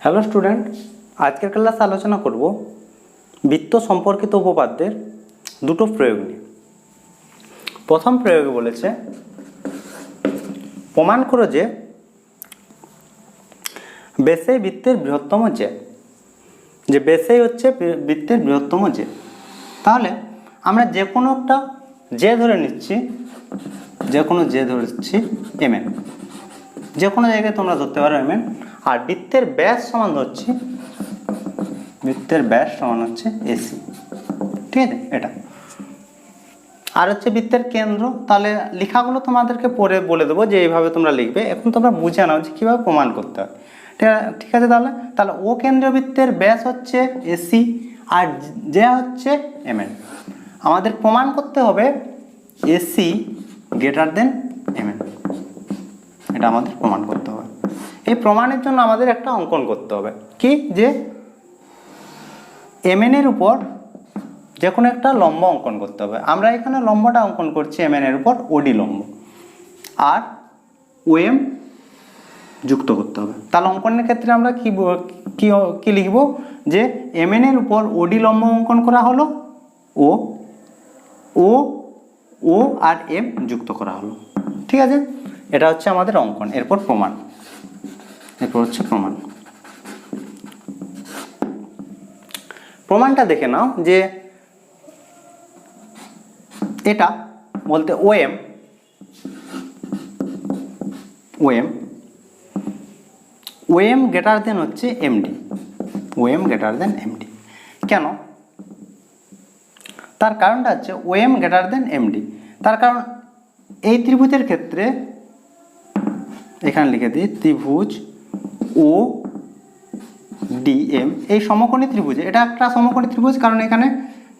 Hello student, আজকের ক্লাসে আলোচনা করব বৃত্ত সম্পর্কিত উপপাদ্যের দুটো প্রয়োগ নিয়ে। প্রথম প্রয়োগে বলেছে প্রমাণ করো যে বেসেই বৃত্তের বৃহত্তম যে বেসেই হচ্ছে বৃত্তের বৃহত্তম তাহলে আমরা যে কোনো একটা ধরে নিচ্ছি, যে কোনো ধরছি mn, যে কোনো জায়গায় তোমরা ধরতে পারো mn, আর বৃত্তের ব্যাস সমান ধরছি, বৃত্তের ব্যাস সমান হচ্ছে এসি। ঠিক আছে, এটা আর হচ্ছে বৃত্তের কেন্দ্র। তাহলে লেখাগুলো তোমাদেরকে পরে বলে দেবো যে এইভাবে তোমরা লিখবে। এখন তোমরা বুঝে নাও যে কীভাবে প্রমাণ করতে হয়। ঠিক আছে, তাহলে ও কেন্দ্রীয় বৃত্তের ব্যাস হচ্ছে এসি আর যে হচ্ছে mn। আমাদের প্রমাণ করতে হবে এসি গ্রেটার দেন mn, এটা আমাদের প্রমাণ করতে হবে। এই প্রমাণের জন্য আমাদের একটা অঙ্কন করতে হবে, কি যে mn এর উপর যে কোনো একটা লম্ব অঙ্কন করতে হবে। আমরা এখানে লম্বটা অঙ্কন করছি mn এর উপর ওডি লম্ব, আর ওএম যুক্ত করতে হবে। তাহলে অঙ্কনের ক্ষেত্রে আমরা কি লিখব যে mn এর উপর ওডি লম্ব অঙ্কন করা হলো, ও ও ও আর এম যুক্ত করা হলো। ঠিক আছে, এটা হচ্ছে আমাদের অঙ্কন। এরপর প্রমাণ, এরপর হচ্ছে প্রমাণ। প্রমাণটা দেখে নাও যে এটা বলতে ওএম গ্রেটার দেন হচ্ছে MD, OM greater than MD. কেন? তার কারণটা হচ্ছে ওএম গ্রেটার দেন এমডি। তার কারণ এই ত্রিভুজের ক্ষেত্রে এখানে লিখে দিই ত্রিভুজ ও ডিএম, এই সমকোণী ত্রিভুজে, এটা একটা সমকোণী ত্রিভুজ কারণ এখানে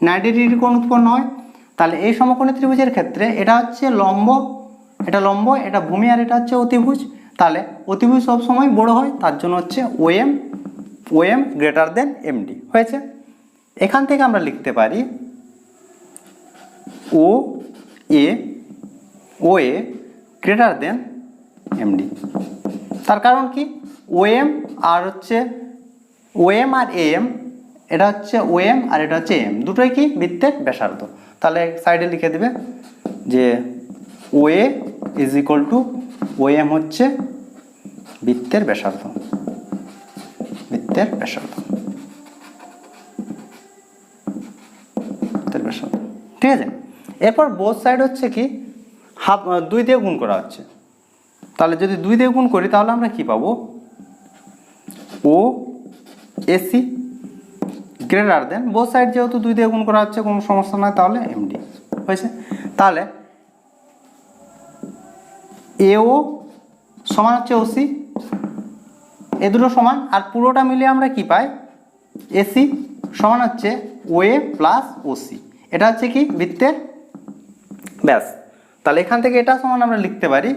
90 ডিগ্রি কোণ উৎপন্ন হয়। তাহলে এই সমকোণী ত্রিভুজের ক্ষেত্রে এটা হচ্ছে লম্ব, এটা লম্ব, এটা ভূমি, আর এটা হচ্ছে অতিভুজ। তাহলে অতিভুজ সবসময় বড় হয়, তার জন্য হচ্ছে ওএম গ্রেটার দেন এমডি হয়েছে। এখান থেকে আমরা লিখতে পারি ও এ গ্রেটার দেন এমডি। তার কারণ কি? ওএম আর হচ্ছে ওএম আর এম, এটা হচ্ছে ওএম আর এটা হচ্ছে এম, দুটোই কি বৃত্তের ব্যাসার্ধ। তাহলে সাইডে লিখে দেবে যে OA is equal to OM হচ্ছে বৃত্তের ব্যাসার্ধ, বৃত্তের ব্যাসার্ধ। ঠিক আছে, এরপর বোথ সাইড হচ্ছে কি হাফ, 2 দিয়ে গুণ করা হচ্ছে। তাহলে যদি 2 দিয়ে গুণ করি তাহলে আমরা কি পাবো? ও AC greater than, both side যেহেতু 2 দিয়ে গুণ করা হচ্ছে কোনো সমস্যা নয়, তাহলে এমডি হয়েছে। তাহলে এও সমান হচ্ছে ওসি, এ দুটো সমান, আর পুরোটা মিলিয়ে আমরা কি পাই? এসি সমান হচ্ছে ওএ প্লাস ওসি, এটা হচ্ছে কি বৃত্তের ব্যাস। তাহলে এখান থেকে এটা সমান আমরা লিখতে পারি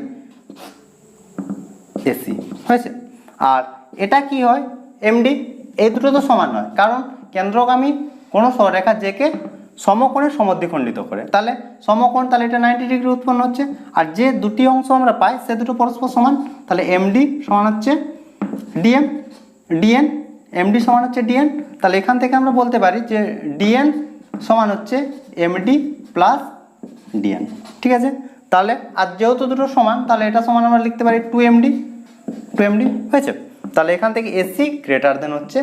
এসি হয়েছে। আর এটা কি হয়? এমডি। এই দুটো তো সমান নয়, কারণ কেন্দ্রগামী কোনো সরলরেখা যেকে সমকোণে সমদ্বিখণ্ডিত করে। তাহলে সমকোণ, তাহলে এটা 90 ডিগ্রি উৎপন্ন হচ্ছে, আর যে দুটি অংশ আমরা পাই সে দুটো পরস্পর সমান। তাহলে এমডি সমান হচ্ছে ডিএন, এমডি সমান হচ্ছে ডিএন। তাহলে এখান থেকে আমরা বলতে পারি যে ডিএন সমান হচ্ছে এমডি প্লাস ডিএন। ঠিক আছে, তাহলে আর যেহেতু দুটো সমান, তাহলে এটা সমান আমরা লিখতে পারি 2md হয়েছে। তাহলে এখান থেকে এসি গ্রেটার দেন হচ্ছে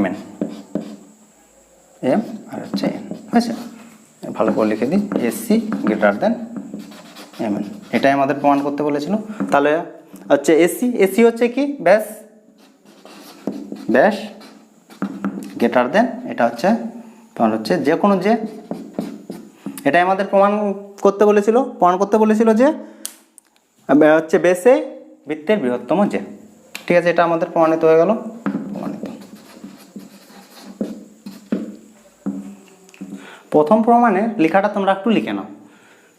mn, এম আর হচ্ছে এন হয়েছে। ভালো করে লিখে দিই এসি গ্রেটার দেন mn, এটাই আমাদের প্রমাণ করতে বলেছিল। তাহলে হচ্ছে এসি হচ্ছে কি ব্যাস গ্রেটার দেন, এটা হচ্ছে তোমার হচ্ছে যে কোনো যে, এটাই আমাদের প্রমাণ করতে বলেছিল যে হচ্ছে বেসে বৃত্তের বৃহত্তম যে। ঠিক আছে, এটা আমাদের প্রমাণিত হয়ে গেল। প্রথম প্রমাণের লেখাটা তোমরা একটু লিখে নাও।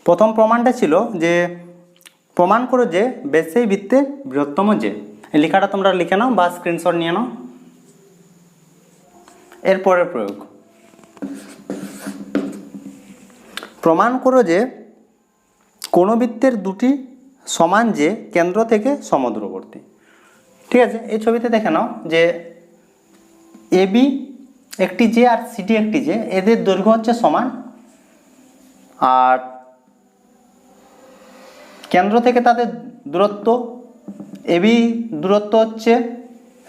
প্রথম প্রমাণটা ছিল যে প্রমাণ করো যে বেসেই বৃত্তের বৃহত্তম যে, এই লেখাটা তোমরা লিখে নাও বা স্ক্রিনশট নিয়ে নাও। এরপরের প্রয়োগ, প্রমাণ করো যে কোনো বৃত্তের দুটি সমান যে কেন্দ্র থেকে সমদূরবর্তী। ঠিক আছে, এই ছবিতে দেখে নাও যে এবি একটি জে আর সিডি একটি জে, এদের দৈর্ঘ্য হচ্ছে সমান, আর কেন্দ্র থেকে তাদের দূরত্ব এবি দূরত্ব হচ্ছে,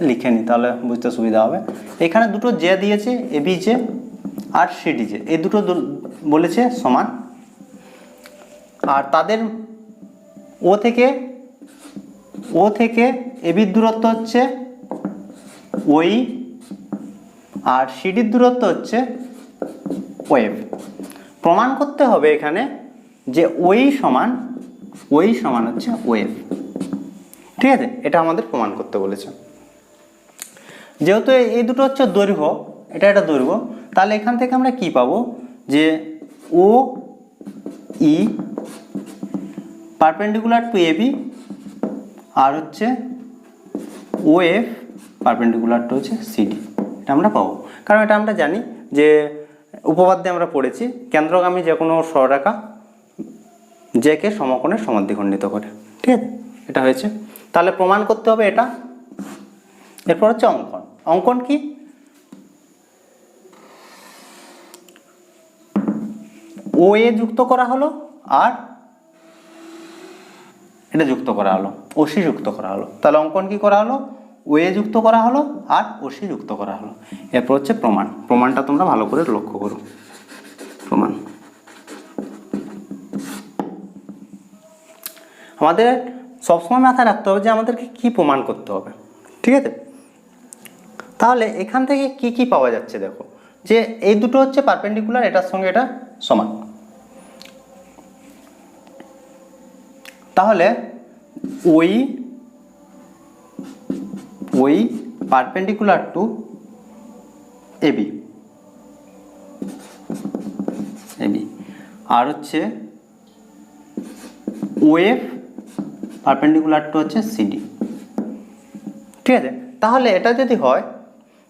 লিখে নিই তাহলে বুঝতে সুবিধা হবে। এখানে দুটো জে দিয়েছে, AB J R CD J, এই দুটো বলেছে সমান, আর তাদের ও থেকে এবির দূরত্ব হচ্ছে ওই, আর সিডির দূরত্ব হচ্ছে ওয়েভ। প্রমাণ করতে হবে এখানে যে ওই সমান হচ্ছে ওয়েভ। ঠিক আছে, এটা আমাদের প্রমাণ করতে বলেছে। যেহেতু এই দুটো হচ্ছে দৈর্ঘ্য, এটা দৈর্ঘ্য, তাহলে এখান থেকে আমরা কি পাবো যে ও ই পারপেন্ডিকুলার টু এবি, আর হচ্ছে ও এফ পারপেন্ডিকুলার টু হচ্ছে সিডি, এটা আমরা পাবো। কারণ এটা আমরা জানি যে উপপাদ্যে আমরা পড়েছি কেন্দ্রগামী যে কোনো সরলরেখা জেকে সমকোণের সমাদ্বিখণ্ডিত করে। ঠিক আছে, এটা হয়েছে। তাহলে প্রমাণ করতে হবে এটা। এরপর হচ্ছে অঙ্কন। অঙ্কন কি? ও এ যুক্ত করা হলো, আর এটা যুক্ত করা হলো, ওসি যুক্ত করা হলো। তাহলে অঙ্কন কি করা হলো? ও এ যুক্ত করা হলো আর ওসি যুক্ত করা হলো। এরপর হচ্ছে প্রমাণ। প্রমাণটা তোমরা ভালো করে লক্ষ্য করো। প্রমাণ আমাদের সবসময় মাথায় রাখতে হবে যে আমাদেরকে কি প্রমাণ করতে হবে। ঠিক আছে, তাহলে এখান থেকে কি কি পাওয়া যাচ্ছে দেখো, যে এই দুটো হচ্ছে পারপেন্ডিকুলার, এটার সঙ্গে এটা সমান। তাহলে ওই পারপেন্ডিকুলার টু এবি, আর হচ্ছে ওএফ পারপেন্ডিকুলার টু হচ্ছে সিডি। ঠিক আছে, তাহলে এটা যদি হয়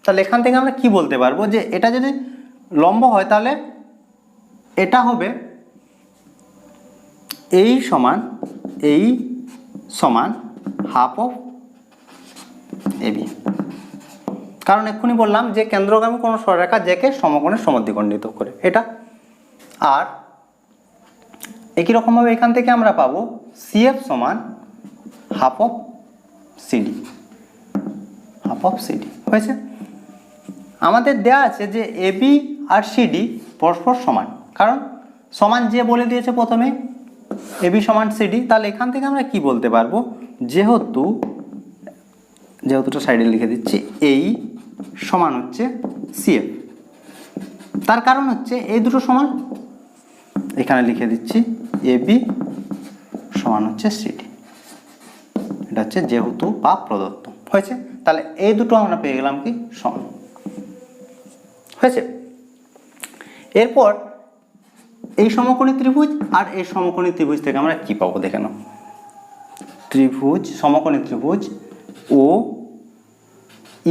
তাহলে এখান থেকে আমরা কি বলতে পারবো যে এটা যদি লম্ব হয় তাহলে এটা হবে এই সমান হাফ অফ এবি। কারণ এক্ষুনি বললাম যে কেন্দ্রগামী কোনো সরলরেখা জেকে সমকোণের সমাদ্বিখণ্ডিত করে এটা। আর একই রকমভাবে এখান থেকে আমরা পাবো সিএফ সমান হাফ অফ সিডি। হয়েছে। আমাদের দেয়া আছে যে এবি আর সিডি পরস্পর সমান, কারণ সমান যে বলে দিয়েছে প্রথমে এবি সমান সিডি। তাহলে এখান থেকে আমরা কি বলতে পারবো, যেহেতুটা সাইডে লিখে দিচ্ছি, এই সমান হচ্ছে সিএফ। তার কারণ হচ্ছে এই দুটো সমান, এখানে লিখে দিচ্ছি এবি সমান হচ্ছে সিডি। এটা হচ্ছে যেহেতু বা প্রদত্ত। হয়েছে। তাহলে এই দুটো আমরা পেয়ে গেলাম কি সমান। হয়েছে। এরপর এই সমকোণী ত্রিভুজ আর এই সমকোণী ত্রিভুজ থেকে আমরা কি পাবো দেখে নাও। সমকোণী ত্রিভুজ ও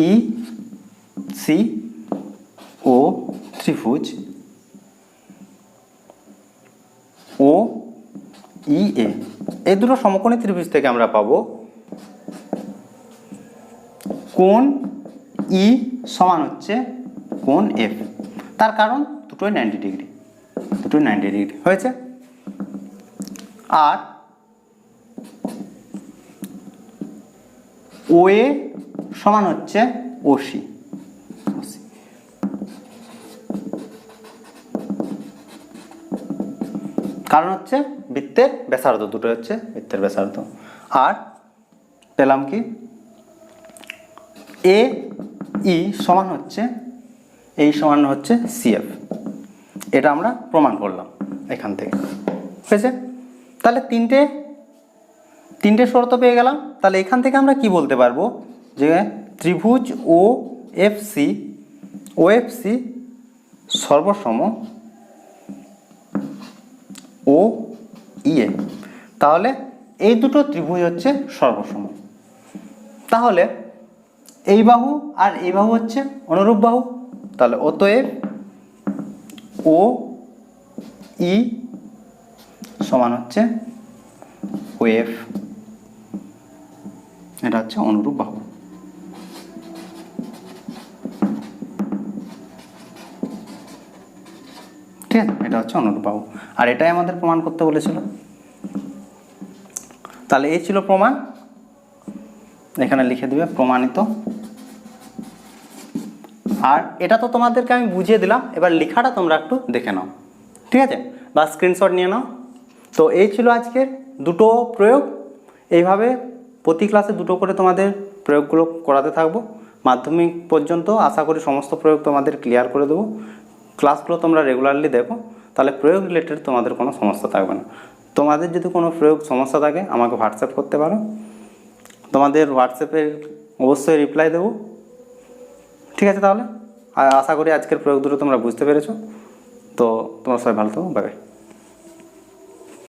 ই সি ও ত্রিভুজ ও ই এ, এই দুটো সমকোণী ত্রিভুজ থেকে আমরা পাবো কোণ ই সমান হচ্ছে কোণ এফ। তার কারণ দুটোই 90 ডিগ্রি। হয়েছে। আর ও এ সমান হচ্ছে ওসি। কারণ হচ্ছে বৃত্তের ব্যাসার্ধ, দুটো হচ্ছে বৃত্তের ব্যাসার্ধ। আর পেলাম কি এ ই সমান হচ্ছে সিএফ। এটা আমরা প্রমাণ করলাম এখান থেকে। হয়েছে। তাহলে তিনটে শর্ত পেয়ে গেলাম। তাহলে এখান থেকে আমরা কি বলতে পারবো যে ত্রিভুজ ও এফ সি সর্বসম ও ইএ। তাহলে এই দুটো ত্রিভুজ হচ্ছে সর্বসম। তাহলে এই বাহু আর এই বাহু হচ্ছে অনুরূপ বাহু। তাহলে অতএব ও ই সমান হচ্ছে ওএফ। এটা হচ্ছে অনুরূপ বাহু। এটা হচ্ছে অনুরূপ বাহু। আর এটাই আমাদের প্রমাণ করতে বলেছিল। তাহলে এই ছিল প্রমাণ, এখানে লিখে দিবে প্রমাণিত। আর এটা তো তোমাদেরকে আমি বুঝিয়ে দিলাম, এবার লেখাটা তোমরা একটু দেখে নাও, ঠিক আছে, বা স্ক্রিনশট নিয়ে নাও। তো এই ছিল আজকের দুটো প্রয়োগ। এইভাবে প্রতি ক্লাসে দুটো করে তোমাদের প্রয়োগগুলো করাতে থাকবো মাধ্যমিক পর্যন্ত। আশা করি সমস্ত প্রয়োগ তোমাদের ক্লিয়ার করে দেবো। ক্লাসগুলো তোমরা রেগুলারলি দেখো, তাহলে প্রয়োগ রিলেটেড তোমাদের কোনো সমস্যা থাকবে না। তোমাদের যদি কোনো প্রয়োগ সমস্যা থাকে আমাকে হোয়াটসঅ্যাপ করতে পারো, তোমাদের হোয়াটসঅ্যাপে অবশ্যই রিপ্লাই দেবো, ঠিক আছে। তাহলে আশা করি আজকের প্রয়োগ দুটো তোমরা বুঝতে পেরেছো। তো তোমরা সবাই ভালো থাকো, বাই বাই।